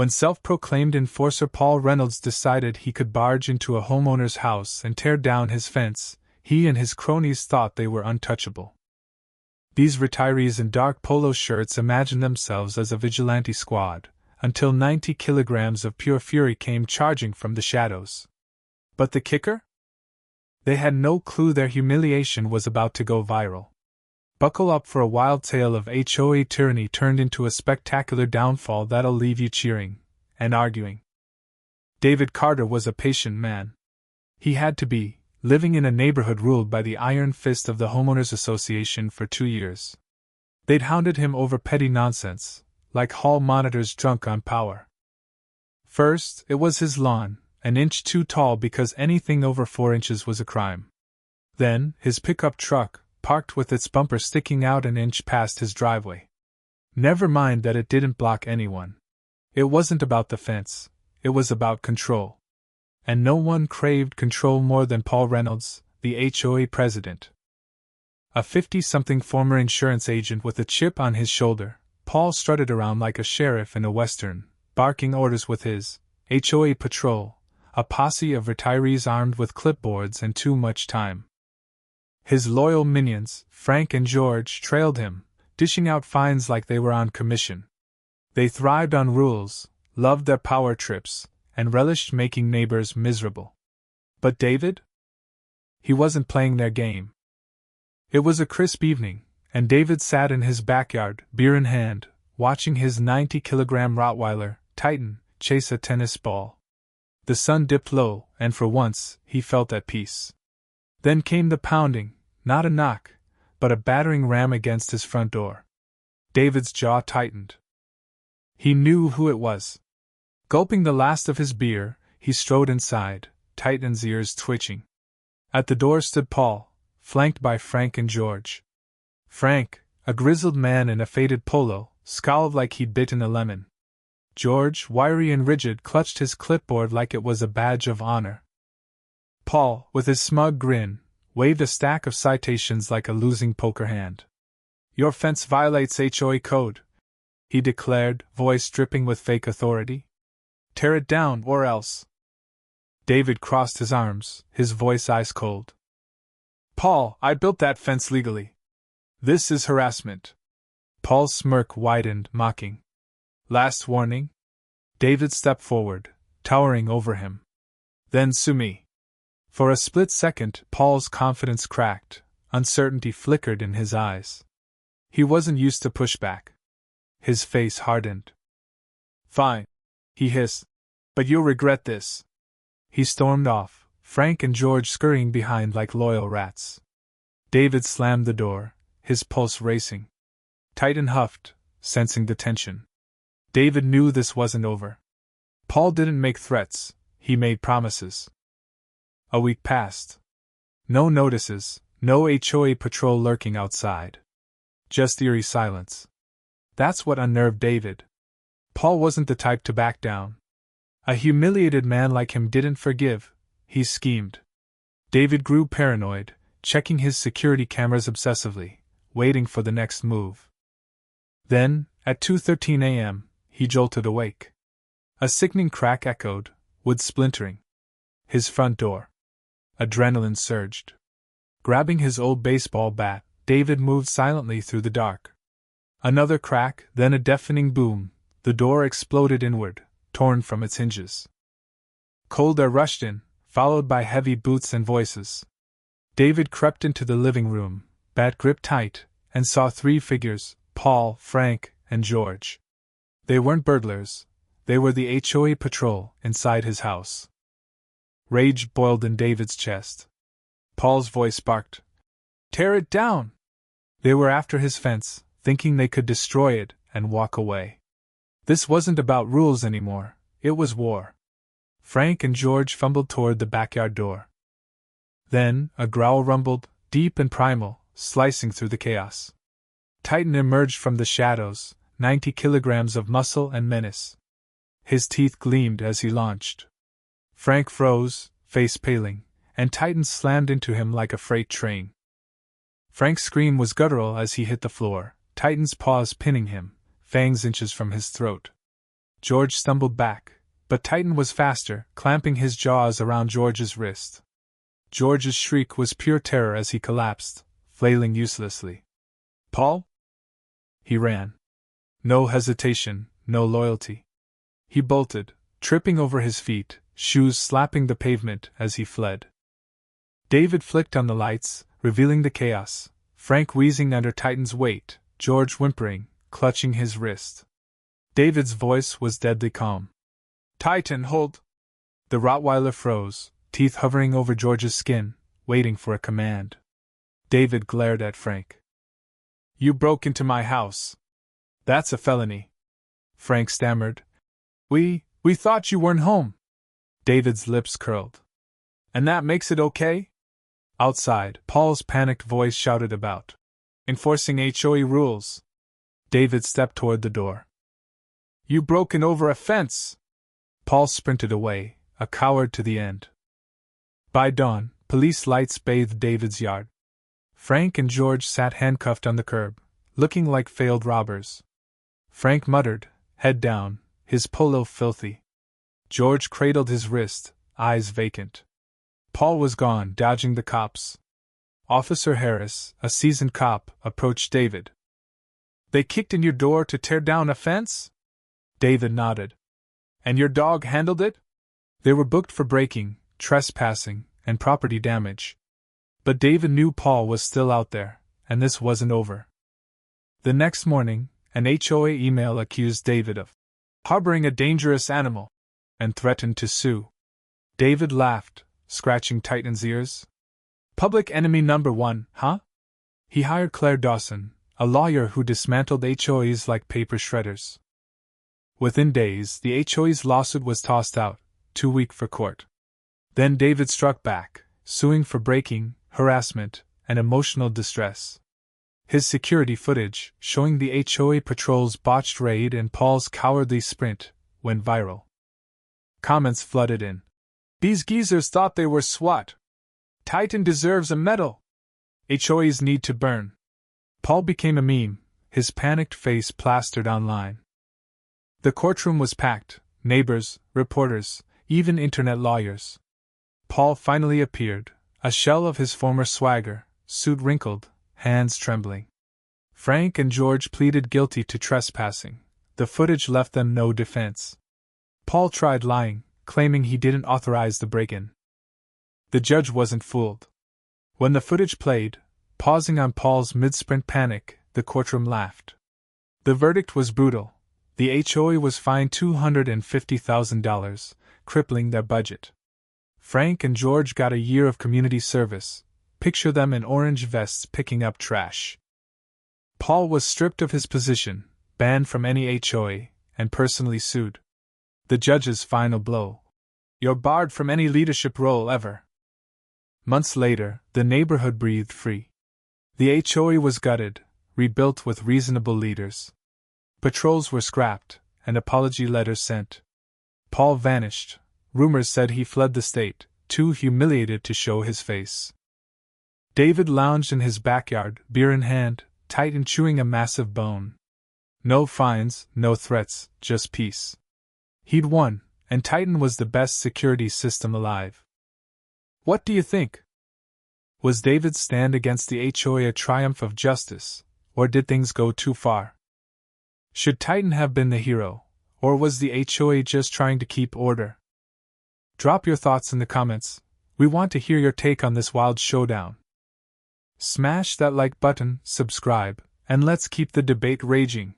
When self-proclaimed enforcer Paul Reynolds decided he could barge into a homeowner's house and tear down his fence, he and his cronies thought they were untouchable. These retirees in dark polo shirts imagined themselves as a vigilante squad, until 90 kilograms of pure fury came charging from the shadows. But the kicker? They had no clue their humiliation was about to go viral. Buckle up for a wild tale of HOA tyranny turned into a spectacular downfall that'll leave you cheering and arguing. David Carter was a patient man. He had to be, living in a neighborhood ruled by the iron fist of the Homeowners Association for 2 years. They'd hounded him over petty nonsense, like hall monitors drunk on power. First, it was his lawn, an inch too tall because anything over 4 inches was a crime. Then, his pickup truck, parked with its bumper sticking out an inch past his driveway. Never mind that it didn't block anyone. It wasn't about the fence, it was about control. And no one craved control more than Paul Reynolds, the HOA president. A 50-something former insurance agent with a chip on his shoulder, Paul strutted around like a sheriff in a western, barking orders with his HOA patrol, a posse of retirees armed with clipboards and too much time. His loyal minions, Frank and George, trailed him, dishing out fines like they were on commission. They thrived on rules, loved their power trips, and relished making neighbors miserable. But David? He wasn't playing their game. It was a crisp evening, and David sat in his backyard, beer in hand, watching his 90-kilogram Rottweiler, Titan, chase a tennis ball. The sun dipped low, and for once, he felt at peace. Then came the pounding, not a knock, but a battering ram against his front door. David's jaw tightened. He knew who it was. Gulping the last of his beer, he strode inside, Titan's ears twitching. At the door stood Paul, flanked by Frank and George. Frank, a grizzled man in a faded polo, scowled like he'd bitten a lemon. George, wiry and rigid, clutched his clipboard like it was a badge of honor. Paul, with his smug grin, waved a stack of citations like a losing poker hand. "Your fence violates HOA code," he declared, voice dripping with fake authority. "Tear it down, or else." David crossed his arms, his voice ice cold. "Paul, I built that fence legally. This is harassment." Paul's smirk widened, mocking. "Last warning?" David stepped forward, towering over him. "Then sue me." For a split second, Paul's confidence cracked, uncertainty flickered in his eyes. He wasn't used to pushback. His face hardened. "Fine," he hissed. "But you'll regret this." He stormed off, Frank and George scurrying behind like loyal rats. David slammed the door, his pulse racing. Titan huffed, sensing the tension. David knew this wasn't over. Paul didn't make threats, he made promises. A week passed. No notices, no HOA patrol lurking outside. Just eerie silence. That's what unnerved David. Paul wasn't the type to back down. A humiliated man like him didn't forgive, he schemed. David grew paranoid, checking his security cameras obsessively, waiting for the next move. Then, at 2:13 a.m., he jolted awake. A sickening crack echoed, wood splintering. His front door. Adrenaline surged. Grabbing his old baseball bat, David moved silently through the dark. Another crack, then a deafening boom. The door exploded inward, torn from its hinges. Cold air rushed in, followed by heavy boots and voices. David crept into the living room, bat gripped tight, and saw 3 figures, Paul, Frank, and George. They weren't burglars. They were the HOA patrol inside his house. Rage boiled in David's chest. Paul's voice barked, "Tear it down!" They were after his fence, thinking they could destroy it and walk away. This wasn't about rules anymore, it was war. Frank and George fumbled toward the backyard door. Then, a growl rumbled, deep and primal, slicing through the chaos. Titan emerged from the shadows, 90 kilograms of muscle and menace. His teeth gleamed as he launched. Frank froze, face paling, and Titan slammed into him like a freight train. Frank's scream was guttural as he hit the floor, Titan's paws pinning him, fangs inches from his throat. George stumbled back, but Titan was faster, clamping his jaws around George's wrist. George's shriek was pure terror as he collapsed, flailing uselessly. "Paul?" He ran. No hesitation, no loyalty. He bolted, tripping over his feet, shoes slapping the pavement as he fled. David flicked on the lights, revealing the chaos, Frank wheezing under Titan's weight, George whimpering, clutching his wrist. David's voice was deadly calm. "Titan, hold!" The Rottweiler froze, teeth hovering over George's skin, waiting for a command. David glared at Frank. "You broke into my house. That's a felony," Frank stammered. We thought you weren't home." David's lips curled. "And that makes it okay?" Outside, Paul's panicked voice shouted about. "Enforcing HOA rules." David stepped toward the door. "You broken over a fence!" Paul sprinted away, a coward to the end. By dawn, police lights bathed David's yard. Frank and George sat handcuffed on the curb, looking like failed robbers. Frank muttered, head down, his polo filthy. George cradled his wrist, eyes vacant. Paul was gone, dodging the cops. Officer Harris, a seasoned cop, approached David. "They kicked in your door to tear down a fence?" David nodded. "And your dog handled it?" They were booked for breaking, trespassing, and property damage. But David knew Paul was still out there, and this wasn't over. The next morning, an HOA email accused David of harboring a dangerous animal and threatened to sue. David laughed, scratching Titan's ears. "Public enemy number one, huh?" He hired Claire Dawson, a lawyer who dismantled HOAs like paper shredders. Within days, the HOA's lawsuit was tossed out, too weak for court. Then David struck back, suing for breaking, harassment, and emotional distress. His security footage, showing the HOA patrol's botched raid and Paul's cowardly sprint, went viral. Comments flooded in. "These geezers thought they were SWAT. Titan deserves a medal. HOAs need to burn." Paul became a meme, his panicked face plastered online. The courtroom was packed, neighbors, reporters, even internet lawyers. Paul finally appeared, a shell of his former swagger, suit wrinkled, hands trembling. Frank and George pleaded guilty to trespassing. The footage left them no defense. Paul tried lying, claiming he didn't authorize the break-in. The judge wasn't fooled. When the footage played, pausing on Paul's mid-sprint panic, the courtroom laughed. The verdict was brutal. The HOA was fined $250,000, crippling their budget. Frank and George got a year of community service. Picture them in orange vests picking up trash. Paul was stripped of his position, banned from any HOA, and personally sued. The judge's final blow. "You're barred from any leadership role ever." Months later, the neighborhood breathed free. The HOA was gutted, rebuilt with reasonable leaders. Patrols were scrapped, and apology letters sent. Paul vanished. Rumors said he fled the state, too humiliated to show his face. David lounged in his backyard, beer in hand, Titan chewing a massive bone. No fines, no threats, just peace. He'd won, and Titan was the best security system alive. What do you think? Was David's stand against the HOA a triumph of justice, or did things go too far? Should Titan have been the hero, or was the HOA just trying to keep order? Drop your thoughts in the comments. We want to hear your take on this wild showdown. Smash that like button, subscribe, and let's keep the debate raging.